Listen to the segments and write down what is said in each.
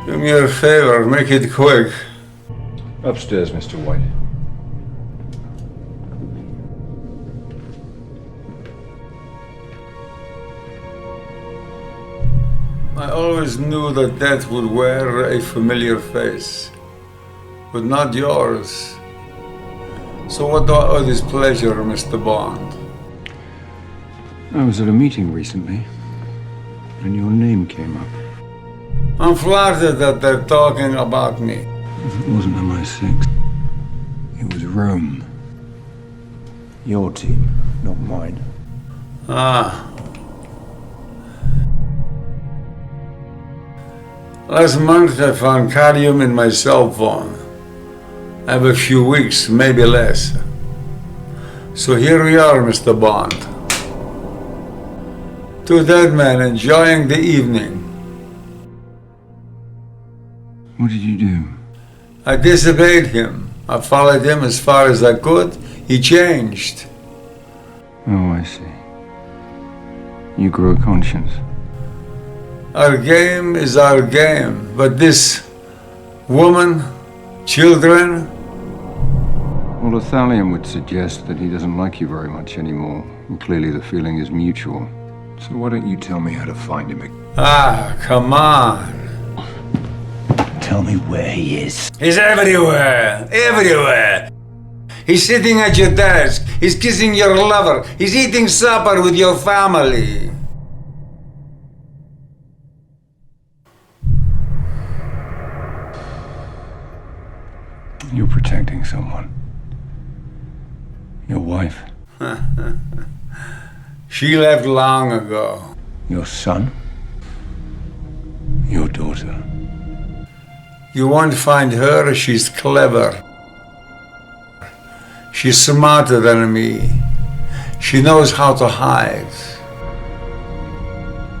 Do me a favor, make it quick. Upstairs, Mr. White. I always knew that death would wear a familiar face, but not yours. So what do I owe this pleasure, Mr. Bond? I was at a meeting recently, and your name came up. I'm flattered that they're talking about me. It wasn't MI6. It was Rome. Your team, not mine. Ah. Last month I found cadmium in my cell phone. I have a few weeks, maybe less. So here we are, Mr. Bond. Two dead men enjoying the evening. What did you do? I disobeyed him. I followed him as far as I could. He changed. Oh, I see. You grew a conscience. Our game is our game, but this woman, children. Well, Athalion would suggest that he doesn't like you very much anymore, and clearly the feeling is mutual. So why don't you tell me how to find him again? Ah, come on. Tell me where he is. He's everywhere, everywhere. He's sitting at your desk. He's kissing your lover. He's eating supper with your family. You're protecting someone. Your wife. She left long ago. Your son. Your daughter. You won't find her. She's clever. She's smarter than me. She knows how to hide.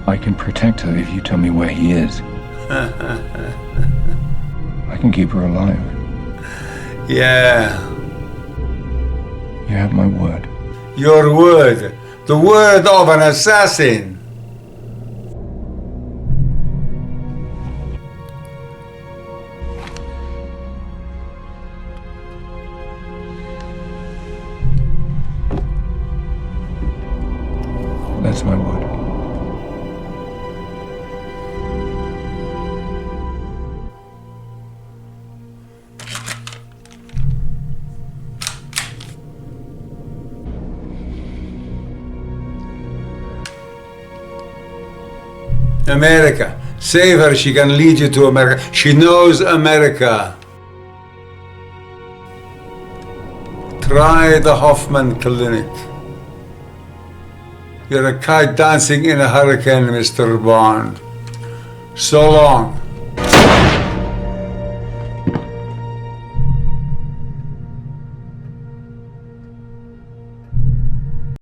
I can protect her if you tell me where he is. I can keep her alive. Yeah. You have my word. Your word. The word of an assassin. That's my word. America. Save her. She can lead you to America. She knows America. Try the Hoffman Clinic. You're a kite dancing in a hurricane, Mr. Bond. So long.